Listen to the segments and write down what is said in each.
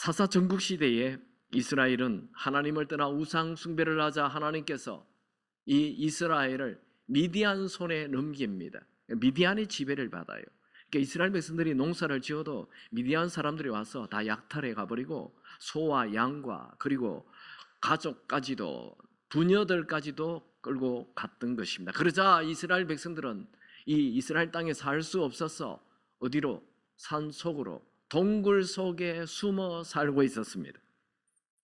사사 전국 시대에 이스라엘은 하나님을 떠나 우상 숭배를 하자 하나님께서 이 이스라엘을 미디안 손에 넘깁니다. 미디안의 지배를 받아요. 그러니까 이스라엘 백성들이 농사를 지어도 미디안 사람들이 와서 다 약탈해 가버리고 소와 양과 그리고 가족까지도 부녀들까지도 끌고 갔던 것입니다. 그러자 이스라엘 백성들은 이 이스라엘 땅에 살 수 없어서 어디로? 산 속으로, 동굴 속에 숨어 살고 있었습니다.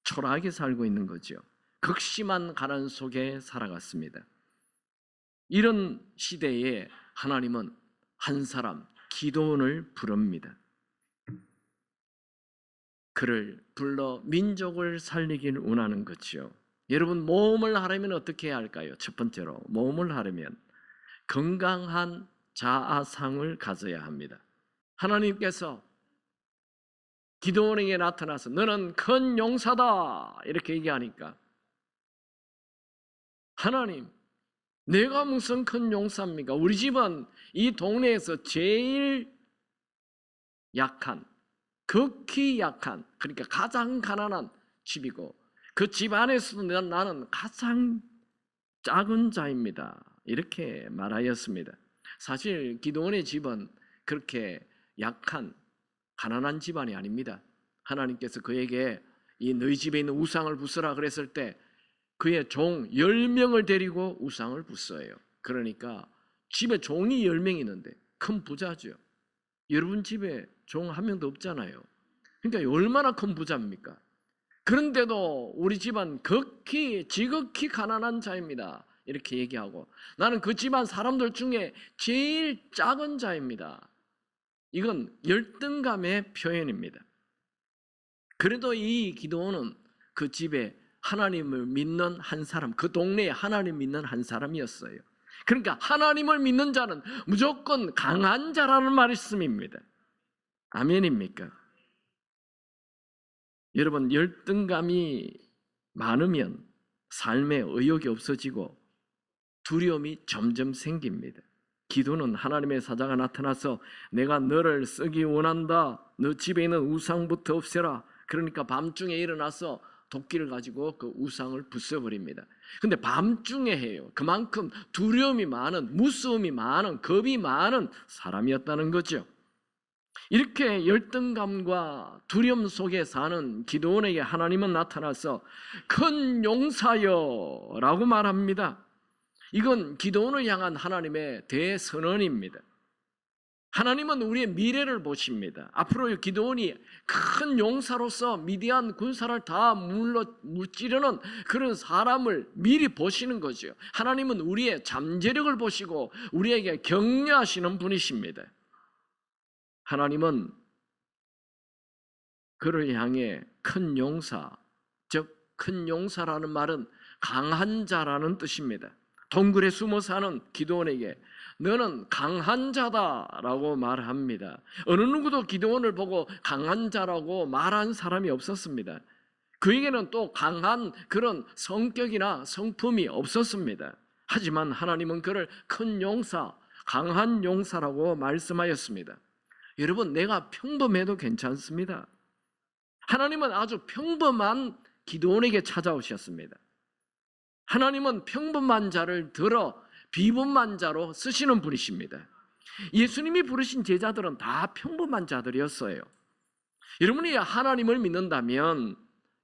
초라하게 살고 있는 거죠. 극심한 가난 속에 살아갔습니다. 이런 시대에 하나님은 한 사람, 기드온을 부릅니다. 그를 불러 민족을 살리길 원하는 거죠. 여러분, 모험을 하려면 어떻게 해야 할까요? 첫 번째로 모험을 하려면 건강한 자아상을 가져야 합니다. 하나님께서 기드온에게 나타나서 너는 큰 용사다 이렇게 얘기하니까 하나님, 내가 무슨 큰 용사입니까? 우리 집은 이 동네에서 제일 약한, 극히 약한, 그러니까 가장 가난한 집이고 그 집 안에서도 나는 가장 작은 자입니다. 이렇게 말하였습니다. 사실 기드온의 집은 그렇게 약한 가난한 집안이 아닙니다. 하나님께서 그에게 이 너희 집에 있는 우상을 부수라 그랬을 때 그의 종 10명을 데리고 우상을 부숴요. 그러니까 집에 종이 10명이 있는데 큰 부자죠. 여러분 집에 종 한 명도 없잖아요. 그러니까 얼마나 큰 부자입니까? 그런데도 우리 집안 지극히 가난한 자입니다. 이렇게 얘기하고 나는 그 집안 사람들 중에 제일 작은 자입니다. 이건 열등감의 표현입니다. 그래도 이 기드온은 그 집에 하나님을 믿는 한 사람, 그 동네에 하나님 믿는 한 사람이었어요. 그러니까 하나님을 믿는 자는 무조건 강한 자라는 말씀입니다. 아멘입니까? 여러분, 열등감이 많으면 삶에 의욕이 없어지고 두려움이 점점 생깁니다. 기도는 하나님의 사자가 나타나서 내가 너를 쓰기 원한다. 너 집에 있는 우상부터 없애라. 그러니까 밤중에 일어나서 도끼를 가지고 그 우상을 부숴버립니다. 근데 밤중에 해요. 그만큼 두려움이 많은, 무서움이 많은, 겁이 많은 사람이었다는 거죠. 이렇게 열등감과 두려움 속에 사는 기드온에게 하나님은 나타나서 큰 용사여 라고 말합니다. 이건 기드온을 향한 하나님의 대선언입니다. 하나님은 우리의 미래를 보십니다. 앞으로 기드온이 큰 용사로서 미디안 군사를 다 무찌르는 그런 사람을 미리 보시는 거죠. 하나님은 우리의 잠재력을 보시고 우리에게 격려하시는 분이십니다. 하나님은 그를 향해 큰 용사, 즉 큰 용사라는 말은 강한 자라는 뜻입니다. 동굴에 숨어 사는 기드온에게 너는 강한 자다라고 말합니다. 어느 누구도 기드온을 보고 강한 자라고 말한 사람이 없었습니다. 그에게는 또 강한 그런 성격이나 성품이 없었습니다. 하지만 하나님은 그를 큰 용사, 강한 용사라고 말씀하였습니다. 여러분, 내가 평범해도 괜찮습니다. 하나님은 아주 평범한 기드온에게 찾아오셨습니다. 하나님은 평범한 자를 들어 비범한 자로 쓰시는 분이십니다. 예수님이 부르신 제자들은 다 평범한 자들이었어요. 여러분이 하나님을 믿는다면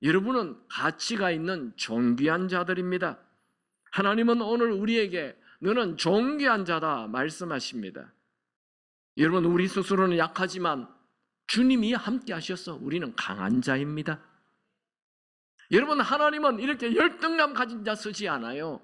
여러분은 가치가 있는 존귀한 자들입니다. 하나님은 오늘 우리에게 너는 존귀한 자다 말씀하십니다. 여러분, 우리 스스로는 약하지만 주님이 함께 하셔서 우리는 강한 자입니다. 여러분, 하나님은 이렇게 열등감 가진 자 쓰지 않아요.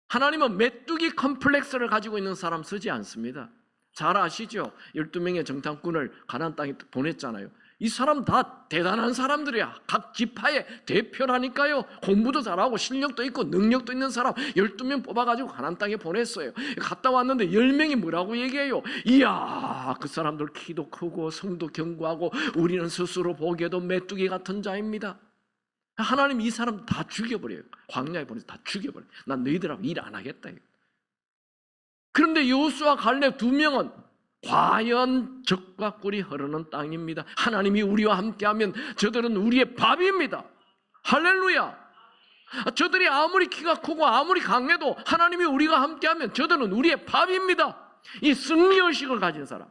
하나님은 메뚜기 컴플렉스를 가지고 있는 사람 쓰지 않습니다. 잘 아시죠? 12명의 정탐꾼을 가나안 땅에 보냈잖아요. 이 사람 다 대단한 사람들이야. 각 지파의 대표라니까요. 공부도 잘하고 실력도 있고 능력도 있는 사람 12명 뽑아가지고 가나안 땅에 보냈어요. 갔다 왔는데 10명이 뭐라고 얘기해요? 이야, 그 사람들 키도 크고 성도 견고하고 우리는 스스로 보기에도 메뚜기 같은 자입니다. 하나님 이 사람 다 죽여버려요. 광야에 보내서 다 죽여버려요. 난 너희들하고 일 안 하겠다. 그런데 여호수아 갈렙 2명은 과연 젖과 꿀이 흐르는 땅입니다. 하나님이 우리와 함께하면 저들은 우리의 밥입니다. 할렐루야. 저들이 아무리 키가 크고 아무리 강해도 하나님이 우리가 함께하면 저들은 우리의 밥입니다. 이 승리의식을 가진 사람,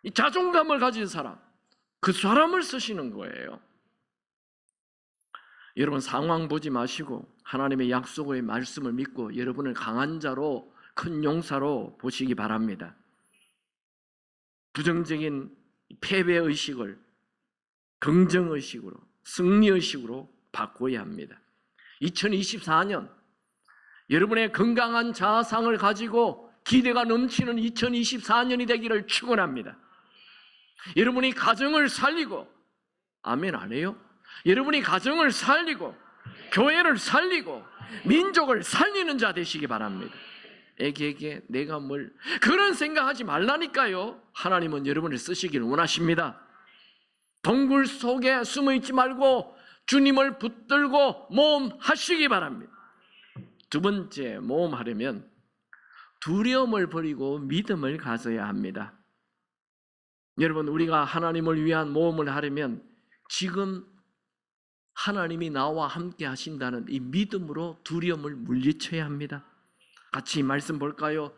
이 자존감을 가진 사람, 그 사람을 쓰시는 거예요. 여러분, 상황 보지 마시고 하나님의 약속의 말씀을 믿고 여러분을 강한 자로, 큰 용사로 보시기 바랍니다. 부정적인 패배의식을 긍정의식으로, 승리의식으로 바꿔야 합니다. 2024년 여러분의 건강한 자아상을 가지고 기대가 넘치는 2024년이 되기를 축원합니다. 여러분이 가정을 살리고, 아멘 안 해요? 여러분이 가정을 살리고 교회를 살리고 민족을 살리는 자 되시기 바랍니다. 애기에게 내가 뭘, 그런 생각하지 말라니까요. 하나님은 여러분을 쓰시기를 원하십니다. 동굴 속에 숨어 있지 말고 주님을 붙들고 모험하시기 바랍니다. 두 번째, 모험하려면 두려움을 버리고 믿음을 가져야 합니다. 여러분, 우리가 하나님을 위한 모험을 하려면 지금 하나님이 나와 함께 하신다는 이 믿음으로 두려움을 물리쳐야 합니다. 같이 말씀 볼까요?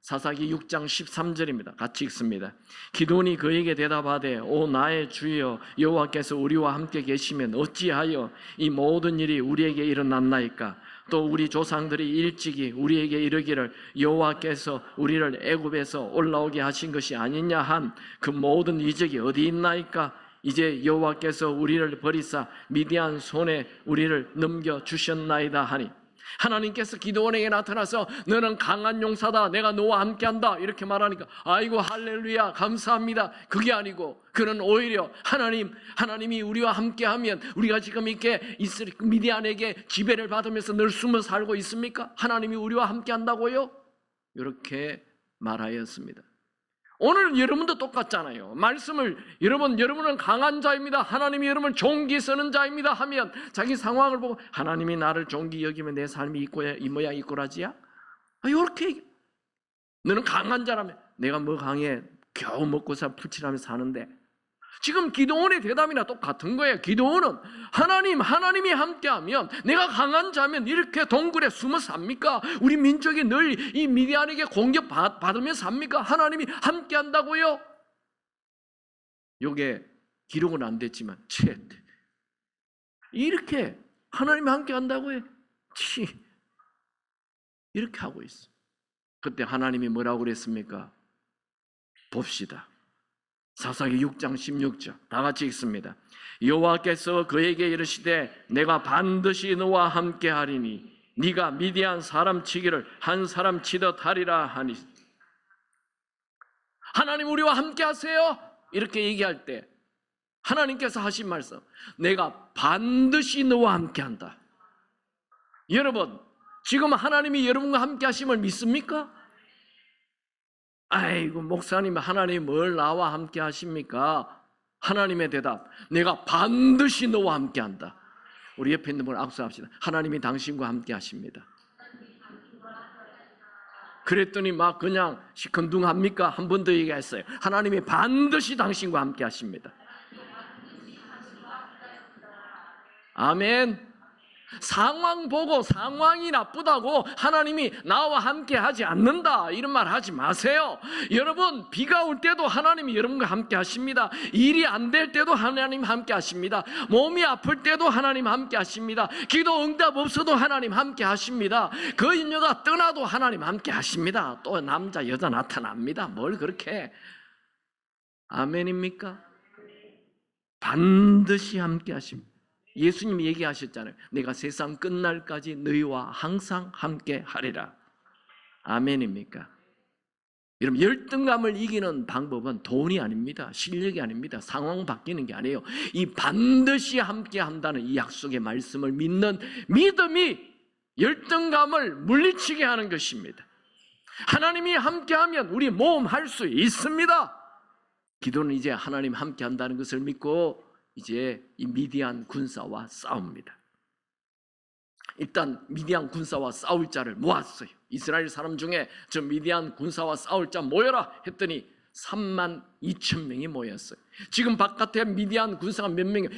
사사기 6장 13절입니다. 같이 읽습니다. 기드온이 그에게 대답하되 오 나의 주여 여호와께서 우리와 함께 계시면 어찌하여 이 모든 일이 우리에게 일어났나이까? 또 우리 조상들이 일찍이 우리에게 이르기를 여호와께서 우리를 애굽에서 올라오게 하신 것이 아니냐 한 그 모든 이적이 어디 있나이까? 이제 여호와께서 우리를 버리사 미디안 손에 우리를 넘겨주셨나이다 하니, 하나님께서 기드온에게 나타나서 너는 강한 용사다, 내가 너와 함께한다 이렇게 말하니까 아이고 할렐루야 감사합니다. 그게 아니고 그는 오히려 하나님이 우리와 함께하면 우리가 지금 이렇게 미디안에게 지배를 받으면서 늘 숨어 살고 있습니까? 하나님이 우리와 함께한다고요? 이렇게 말하였습니다. 오늘 여러분도 똑같잖아요. 말씀을 여러분은 강한 자입니다, 하나님이 여러분을 종기 쓰는 자입니다 하면 자기 상황을 보고 하나님이 나를 종기 여기면 내 삶이 이 모양 이 꼬라지야? 이렇게 너는 강한 자라면 내가 뭐 강해, 겨우 먹고 살 풀칠하면서 사는데. 지금 기드온의 대답이나 똑같은 거예요. 기드온은 하나님이 함께하면, 내가 강한 자면 이렇게 동굴에 숨어 삽니까? 우리 민족이 늘 이 미디안에게 공격받으며 삽니까? 하나님이 함께한다고요? 이게 기록은 안 됐지만 이렇게 하나님이 함께한다고요? 이렇게 하고 있어. 그때 하나님이 뭐라고 그랬습니까? 봅시다. 사사기 6장 16절 다 같이 읽습니다. 여호와께서 그에게 이르시되 내가 반드시 너와 함께 하리니 네가 미디안 사람 치기를 한 사람 치듯 하리라 하니. 하나님 우리와 함께 하세요 이렇게 얘기할 때 하나님께서 하신 말씀, 내가 반드시 너와 함께 한다. 여러분, 지금 하나님이 여러분과 함께 하심을 믿습니까? 아이고 목사님, 하나님 뭘 나와 함께 하십니까? 하나님의 대답, 내가 반드시 너와 함께 한다. 우리 옆에 있는 분을 악수합시다. 하나님이 당신과 함께 하십니다. 그랬더니 막 그냥 시큰둥합니까? 한 번 더 얘기했어요. 하나님이 반드시 당신과 함께 하십니다. 아멘. 상황 보고 상황이 나쁘다고 하나님이 나와 함께 하지 않는다 이런 말 하지 마세요. 여러분, 비가 올 때도 하나님이 여러분과 함께 하십니다. 일이 안 될 때도 하나님 함께 하십니다. 몸이 아플 때도 하나님 함께 하십니다. 기도 응답 없어도 하나님 함께 하십니다. 그 인여가 떠나도 하나님 함께 하십니다. 또 남자 여자 나타납니다. 뭘 그렇게. 아멘입니까? 반드시 함께 하십니다. 예수님이 얘기하셨잖아요. 내가 세상 끝날까지 너희와 항상 함께 하리라. 아멘입니까? 여러분, 열등감을 이기는 방법은 돈이 아닙니다. 실력이 아닙니다. 상황 바뀌는 게 아니에요. 이 반드시 함께 한다는 이 약속의 말씀을 믿는 믿음이 열등감을 물리치게 하는 것입니다. 하나님이 함께하면 우리 모험할 수 있습니다. 기도는 이제 하나님 함께 한다는 것을 믿고 이제 이 미디안 군사와 싸웁니다. 일단 미디안 군사와 싸울 자를 모았어요. 이스라엘 사람 중에 저 미디안 군사와 싸울 자 모여라 했더니 3만 2천 명이 모였어요. 지금 바깥에 미디안 군사가 몇 명이에요?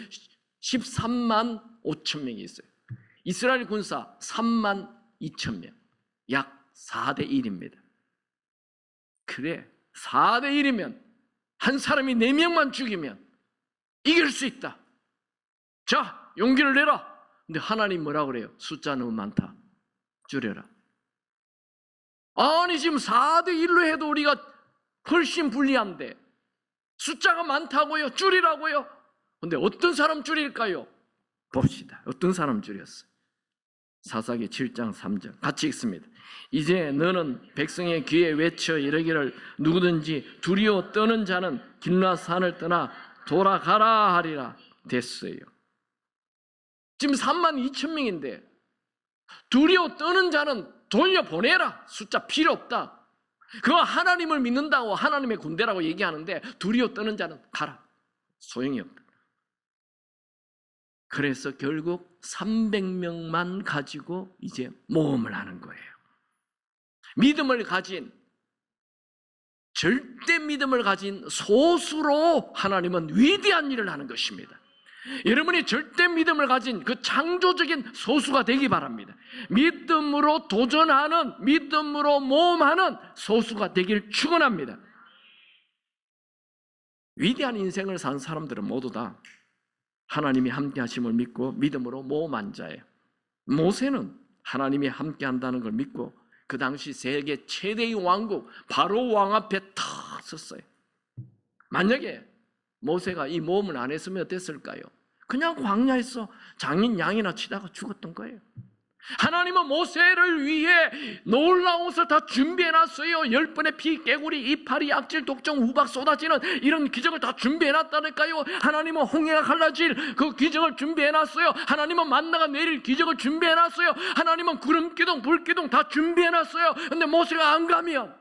13만 5천 명이 있어요. 이스라엘 군사 3만 2천 명, 약 4대 1입니다. 그래, 4대 1이면 한 사람이 4명만 죽이면 이길 수 있다. 자, 용기를 내라. 근데 하나님 뭐라고 그래요? 숫자 너무 많다. 줄여라. 아니 지금 4대 1로 해도 우리가 훨씬 불리한데 숫자가 많다고요? 줄이라고요? 근데 어떤 사람 줄일까요? 봅시다. 어떤 사람 줄였어요? 사사기 7장 3절 같이 읽습니다. 이제 너는 백성의 귀에 외쳐 이르기를 누구든지 두려워 떠는 자는 길라산을 떠나 돌아가라 하리라. 됐어요. 지금 3만 2천 명인데 두려워 떠는 자는 돌려보내라. 숫자 필요 없다. 그거 하나님을 믿는다고 하나님의 군대라고 얘기하는데 두려워 떠는 자는 가라. 소용이 없다. 그래서 결국 300명만 가지고 이제 모험을 하는 거예요. 믿음을 가진, 절대 믿음을 가진 소수로 하나님은 위대한 일을 하는 것입니다. 여러분이 절대 믿음을 가진 그 창조적인 소수가 되기 바랍니다. 믿음으로 도전하는, 믿음으로 모험하는 소수가 되길 축원합니다. 위대한 인생을 산 사람들은 모두 다 하나님이 함께 하심을 믿고 믿음으로 모험한 자예요. 모세는 하나님이 함께 한다는 걸 믿고 그 당시 세계 최대의 왕국 바로 왕 앞에 탁 섰어요. 만약에 모세가 이 모험을 안 했으면 어땠을까요? 그냥 광야에서 장인 양이나 치다가 죽었던 거예요. 하나님은 모세를 위해 놀라운 것을 다 준비해놨어요. 10번의 피, 개구리, 이파리, 악질, 독종, 우박 쏟아지는 이런 기적을 다 준비해놨다니까요. 하나님은 홍해가 갈라질 그 기적을 준비해놨어요. 하나님은 만나가 내릴 기적을 준비해놨어요. 하나님은 구름 기둥, 불 기둥 다 준비해놨어요. 근데 모세가 안 가면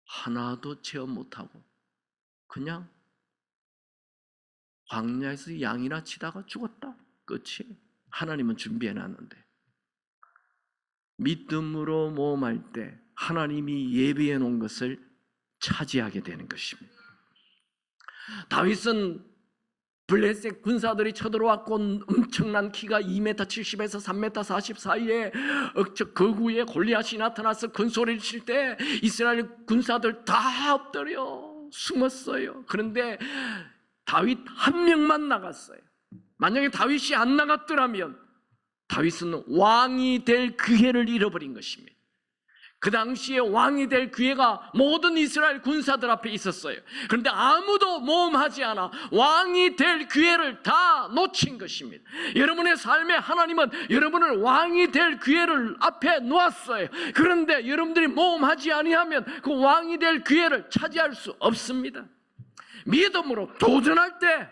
하나도 체험 못하고 그냥 광야에서 양이나 치다가 죽었다. 끝이. 하나님은 준비해놨는데 믿음으로 모험할 때 하나님이 예비해 놓은 것을 차지하게 되는 것입니다. 다윗은 블레셋 군사들이 쳐들어왔고 엄청난 키가 2m 70에서 3m 40 사이에 거구에 골리앗이 나타나서 큰 소리를 칠 때 이스라엘 군사들 다 엎드려 숨었어요. 그런데 다윗 한 명만 나갔어요. 만약에 다윗이 안 나갔더라면 다윗은 왕이 될 기회를 잃어버린 것입니다. 그 당시에 왕이 될 기회가 모든 이스라엘 군사들 앞에 있었어요. 그런데 아무도 모험하지 않아 왕이 될 기회를 다 놓친 것입니다. 여러분의 삶에 하나님은 여러분을 왕이 될 기회를 앞에 놓았어요. 그런데 여러분들이 모험하지 아니하면 그 왕이 될 기회를 차지할 수 없습니다. 믿음으로 도전할 때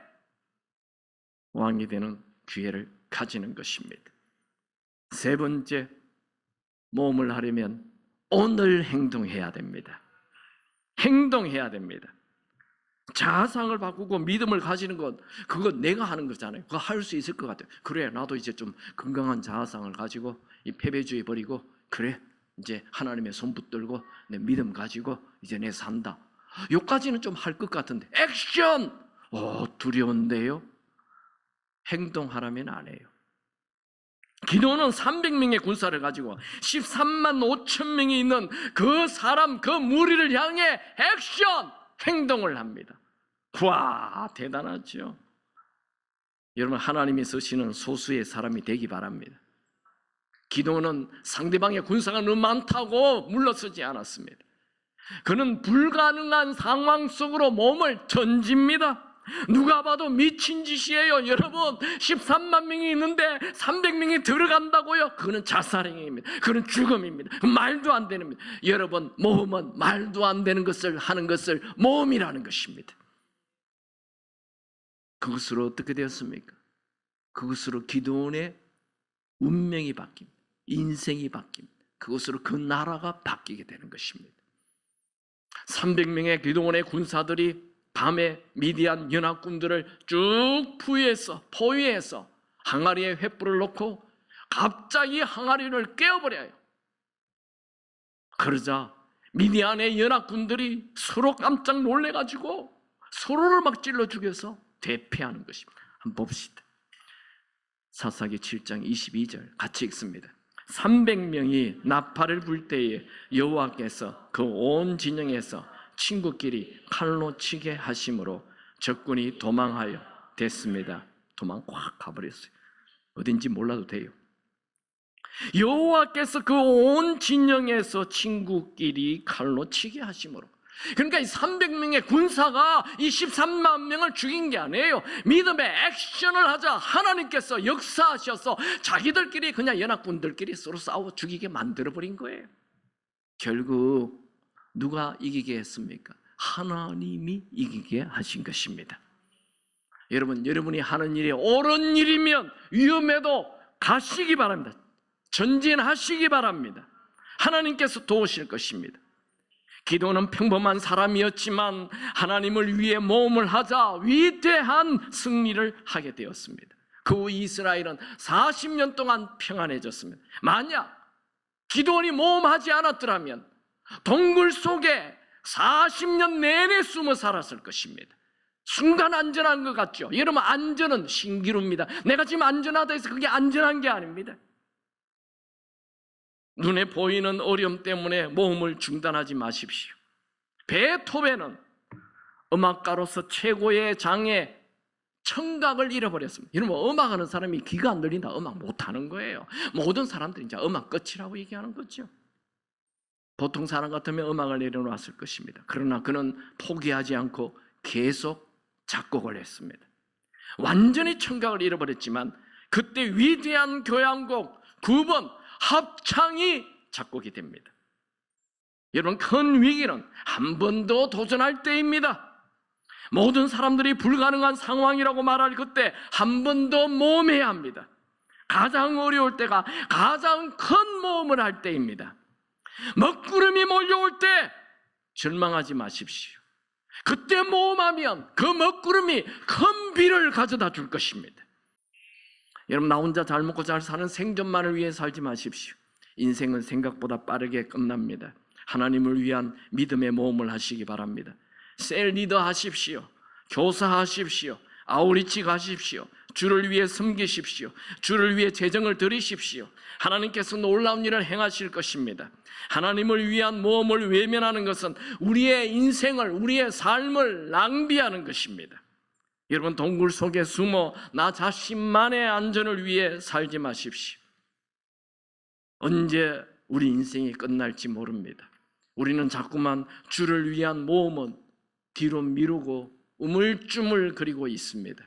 왕이 되는 기회를 가지는 것입니다. 세 번째, 모험을 하려면 오늘 행동해야 됩니다. 행동해야 됩니다. 자아상을 바꾸고 믿음을 가지는 것, 그거 내가 하는 거잖아요. 그거 할 수 있을 것 같아요. 그래, 나도 이제 좀 건강한 자아상을 가지고 이 패배주의 버리고 그래, 이제 하나님의 손 붙들고 내 믿음 가지고 이제 내 산다. 여기까지는 좀 할 것 같은데 액션! 두려운데요? 행동하라면 안 해요. 기도는 300명의 군사를 가지고 13만 5천 명이 있는 그 사람, 그 무리를 향해 액션! 행동을 합니다. 와, 대단하죠. 여러분, 하나님이 쓰시는 소수의 사람이 되기 바랍니다. 기도는 상대방의 군사가 너무 많다고 물러서지 않았습니다. 그는 불가능한 상황 속으로 몸을 던집니다. 누가 봐도 미친 짓이에요. 여러분, 13만 명이 있는데 300명이 들어간다고요? 그거는 자살행위입니다. 그건 죽음입니다. 말도 안 되는 겁니다. 여러분, 모험은 말도 안 되는 것을 하는 것을 모험이라는 것입니다. 그것으로 어떻게 되었습니까? 그것으로 기드온의 운명이 바뀝니다. 인생이 바뀝니다. 그것으로 그 나라가 바뀌게 되는 것입니다. 300명의 기드온의 군사들이 밤에 미디안 연합군들을 쭉 포위해서 항아리에 횃불을 놓고 갑자기 항아리를 깨어버려요. 그러자 미디안의 연합군들이 서로 깜짝 놀래가지고 서로를 막 찔러 죽여서 대패하는 것입니다. 한번 봅시다. 사사기 7장 22절 같이 읽습니다. 300명이 나팔을 불 때에 여호와께서 그 온 진영에서 친구끼리 칼로 치게 하심으로 적군이 도망하여 됐습니다. 도망 확 가버렸어요. 어딘지 몰라도 돼요. 여호와께서 그 온 진영에서 친구끼리 칼로 치게 하심으로. 그러니까 이 300명의 군사가 이 13만 명을 죽인 게 아니에요. 믿음의 액션을 하자 하나님께서 역사하셔서 자기들끼리 그냥 연합군들끼리 서로 싸워 죽이게 만들어버린 거예요. 결국 누가 이기게 했습니까? 하나님이 이기게 하신 것입니다. 여러분, 여러분이 하는 일이 옳은 일이면 위험해도 가시기 바랍니다. 전진하시기 바랍니다. 하나님께서 도우실 것입니다. 기도는 평범한 사람이었지만 하나님을 위해 모험을 하자 위대한 승리를 하게 되었습니다. 그 후 이스라엘은 40년 동안 평안해졌습니다. 만약 기도원이 모험하지 않았더라면 동굴 속에 40년 내내 숨어 살았을 것입니다. 순간 안전한 것 같죠? 여러분, 안전은 신기루입니다. 내가 지금 안전하다 해서 그게 안전한 게 아닙니다. 눈에 보이는 어려움 때문에 모험을 중단하지 마십시오. 베토벤은 음악가로서 최고의 장애 청각을 잃어버렸습니다. 여러분, 음악하는 사람이 귀가 안 들린다 음악 못하는 거예요. 모든 사람들이 이제 음악 끝이라고 얘기하는 거죠. 보통 사람 같으면 음악을 내려놓았을 것입니다. 그러나 그는 포기하지 않고 계속 작곡을 했습니다. 완전히 청각을 잃어버렸지만 그때 위대한 교향곡 9번 합창이 작곡이 됩니다. 여러분, 큰 위기는 한 번 더 도전할 때입니다. 모든 사람들이 불가능한 상황이라고 말할 그때 한 번 더 모험해야 합니다. 가장 어려울 때가 가장 큰 모험을 할 때입니다. 먹구름이 몰려올 때 절망하지 마십시오. 그때 모험하면 그 먹구름이 큰 비를 가져다 줄 것입니다. 여러분, 나 혼자 잘 먹고 잘 사는 생존만을 위해 살지 마십시오. 인생은 생각보다 빠르게 끝납니다. 하나님을 위한 믿음의 모험을 하시기 바랍니다. 셀 리더 하십시오. 교사하십시오. 아우리치 가십시오. 주를 위해 섬기십시오. 주를 위해 재정을 드리십시오. 하나님께서 놀라운 일을 행하실 것입니다. 하나님을 위한 모험을 외면하는 것은 우리의 인생을, 우리의 삶을 낭비하는 것입니다. 여러분, 동굴 속에 숨어 나 자신만의 안전을 위해 살지 마십시오. 언제 우리 인생이 끝날지 모릅니다. 우리는 자꾸만 주를 위한 모험은 뒤로 미루고 우물쭈물 그리고 있습니다.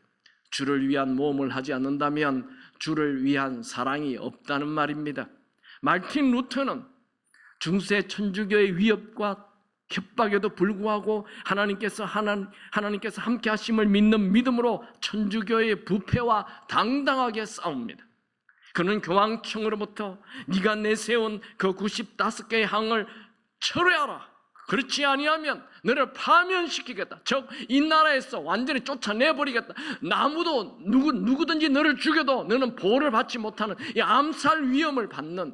주를 위한 모험을 하지 않는다면 주를 위한 사랑이 없다는 말입니다. 마르틴 루터는 중세 천주교의 위협과 협박에도 불구하고 하나님께서 함께 하심을 믿는 믿음으로 천주교의 부패와 당당하게 싸웁니다. 그는 교황청으로부터 네가 내세운 그 95개의 항을 철회하라. 그렇지 아니하면 너를 파면시키겠다. 즉 이 나라에서 완전히 쫓아내버리겠다. 나무도 누구든지 너를 죽여도 너는 보호를 받지 못하는 이 암살 위험을 받는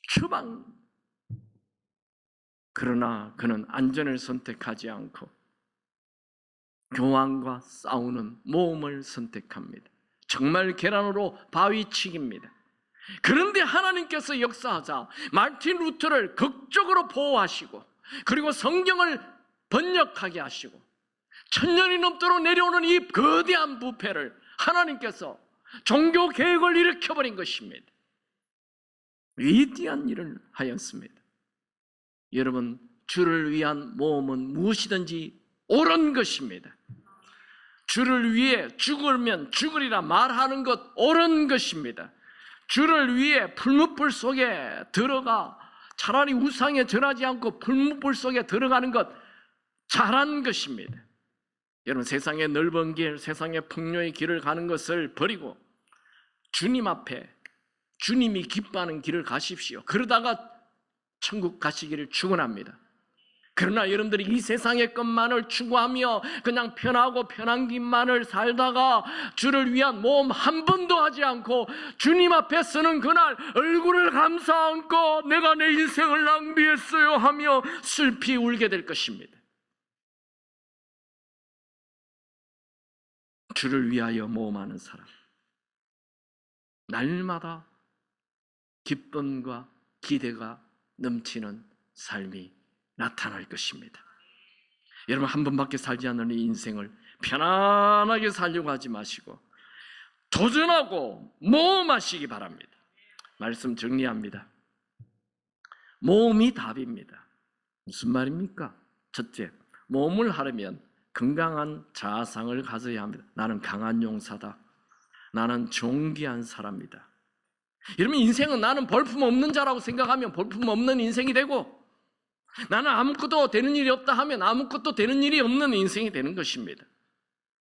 추방. 그러나 그는 안전을 선택하지 않고 교황과 싸우는 모험을 선택합니다. 정말 계란으로 바위치기입니다. 그런데 하나님께서 역사하자 마르틴 루터를 극적으로 보호하시고 그리고 성경을 번역하게 하시고 1000년이 넘도록 내려오는 이 거대한 부패를 하나님께서 종교 개혁을 일으켜버린 것입니다. 위대한 일을 하였습니다. 여러분, 주를 위한 모험은 무엇이든지 옳은 것입니다. 주를 위해 죽으면 죽으리라 말하는 것 옳은 것입니다. 주를 위해 풀무불 속에 들어가 차라리 우상에 절하지 않고 풀무불 속에 들어가는 것 잘한 것입니다. 여러분, 세상의 넓은 길, 세상의 풍요의 길을 가는 것을 버리고 주님 앞에 주님이 기뻐하는 길을 가십시오. 그러다가 천국 가시기를 축원합니다. 그러나 여러분들이 이 세상의 것만을 추구하며 그냥 편하고 편한 길만을 살다가 주를 위한 모험 한 번도 하지 않고 주님 앞에 서는 그날 얼굴을 감싸 안고 내가 내 인생을 낭비했어요 하며 슬피 울게 될 것입니다. 주를 위하여 모험하는 사람, 날마다 기쁨과 기대가 넘치는 삶이 나타날 것입니다. 여러분, 한 번밖에 살지 않는 이 인생을 편안하게 살려고 하지 마시고 도전하고 모험하시기 바랍니다. 말씀 정리합니다. 모험이 답입니다. 무슨 말입니까? 첫째, 모험을 하려면 건강한 자아상을 가져야 합니다. 나는 강한 용사다. 나는 존귀한 사람이다. 여러분, 인생은 나는 볼품없는 자라고 생각하면 볼품없는 인생이 되고, 나는 아무것도 되는 일이 없다 하면 아무것도 되는 일이 없는 인생이 되는 것입니다.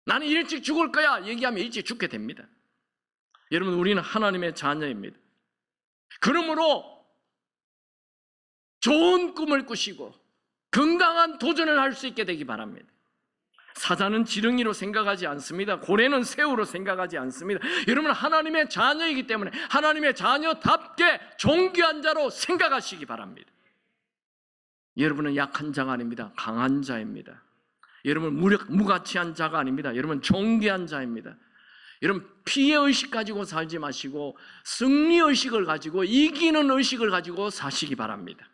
나는 일찍 죽을 거야 얘기하면 일찍 죽게 됩니다. 여러분, 우리는 하나님의 자녀입니다. 그러므로 좋은 꿈을 꾸시고 건강한 도전을 할 수 있게 되기 바랍니다. 사자는 지렁이로 생각하지 않습니다. 고래는 새우로 생각하지 않습니다. 여러분, 하나님의 자녀이기 때문에 하나님의 자녀답게 존귀한 자로 생각하시기 바랍니다. 여러분은 약한 자가 아닙니다. 강한 자입니다. 여러분, 무가치한 자가 아닙니다. 여러분, 존귀한 자입니다. 여러분, 피해의식 가지고 살지 마시고 승리의식을 가지고 이기는 의식을 가지고 사시기 바랍니다.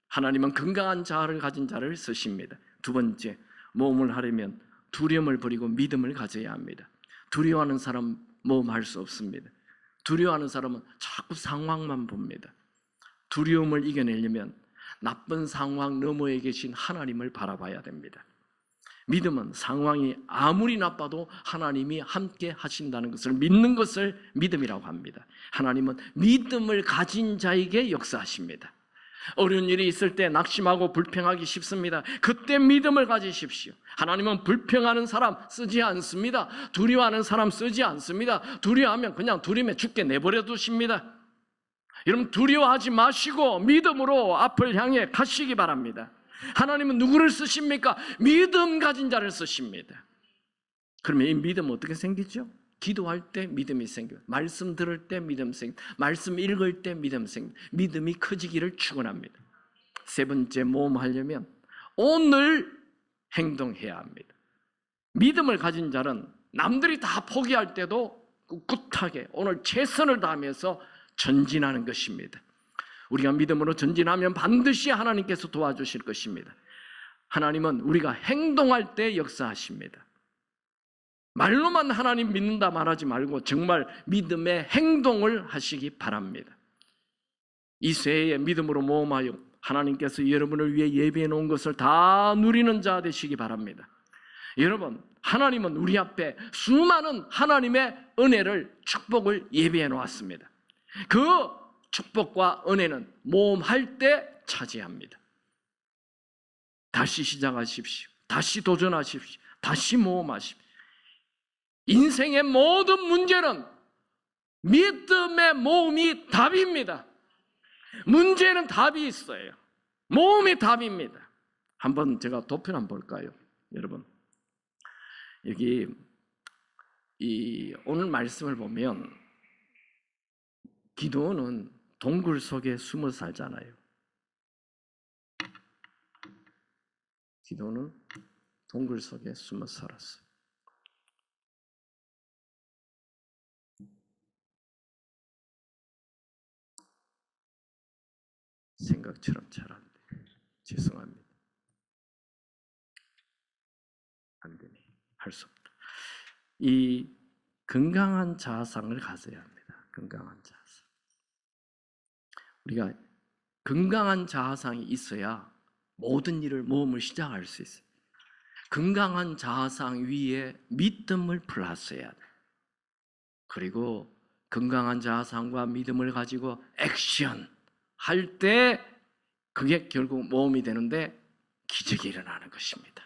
하나님은 건강한 자아를 가진 자를 쓰십니다. 두 번째, 모험을 하려면 두려움을 버리고 믿음을 가져야 합니다. 두려워하는 사람 모험할 수 없습니다. 두려워하는 사람은 자꾸 상황만 봅니다. 두려움을 이겨내려면 나쁜 상황 너머에 계신 하나님을 바라봐야 됩니다. 믿음은 상황이 아무리 나빠도 하나님이 함께 하신다는 것을 믿는 것을 믿음이라고 합니다. 하나님은 믿음을 가진 자에게 역사하십니다. 어려운 일이 있을 때 낙심하고 불평하기 쉽습니다. 그때 믿음을 가지십시오. 하나님은 불평하는 사람 쓰지 않습니다. 두려워하는 사람 쓰지 않습니다. 두려워하면 그냥 두려움에 죽게 내버려 두십니다. 여러분, 두려워하지 마시고 믿음으로 앞을 향해 가시기 바랍니다. 하나님은 누구를 쓰십니까? 믿음 가진 자를 쓰십니다. 그러면 이 믿음은 어떻게 생기죠? 기도할 때 믿음이 생겨요. 말씀 들을 때 믿음 생겨요. 말씀 읽을 때 믿음 생겨요. 믿음이 커지기를 축원합니다. 세 번째, 모험하려면 오늘 행동해야 합니다. 믿음을 가진 자는 남들이 다 포기할 때도 꿋꿋하게 오늘 최선을 다하면서 전진하는 것입니다. 우리가 믿음으로 전진하면 반드시 하나님께서 도와주실 것입니다. 하나님은 우리가 행동할 때 역사하십니다. 말로만 하나님 믿는다 말하지 말고 정말 믿음의 행동을 하시기 바랍니다. 이 새해에 믿음으로 모험하여 하나님께서 여러분을 위해 예비해 놓은 것을 다 누리는 자 되시기 바랍니다. 여러분, 하나님은 우리 앞에 수많은 하나님의 은혜를, 축복을 예비해 놓았습니다. 그 축복과 은혜는 모험할 때 차지합니다. 다시 시작하십시오. 다시 도전하십시오. 다시 모험하십시오. 인생의 모든 문제는 믿음의 모험이 답입니다. 문제는 답이 있어요. 모험이 답입니다. 한번 제가 도표 한번 볼까요? 여러분, 여기 오늘 말씀을 보면 기도는 동굴 속에 숨어 살잖아요. 기도는 동굴 속에 숨어 살았어요. 생각처럼 잘 안 돼. 죄송합니다. 안 되네. 할 수 없다. 이 건강한 자아상을 가져야 합니다. 건강한 자아상. 우리가 건강한 자아상이 있어야 모든 일을 모험을 시작할 수 있어요. 건강한 자아상 위에 믿음을 플러스해야 돼요. 그리고 건강한 자아상과 믿음을 가지고 액션 할 때 그게 결국 모험이 되는데 기적이 일어나는 것입니다.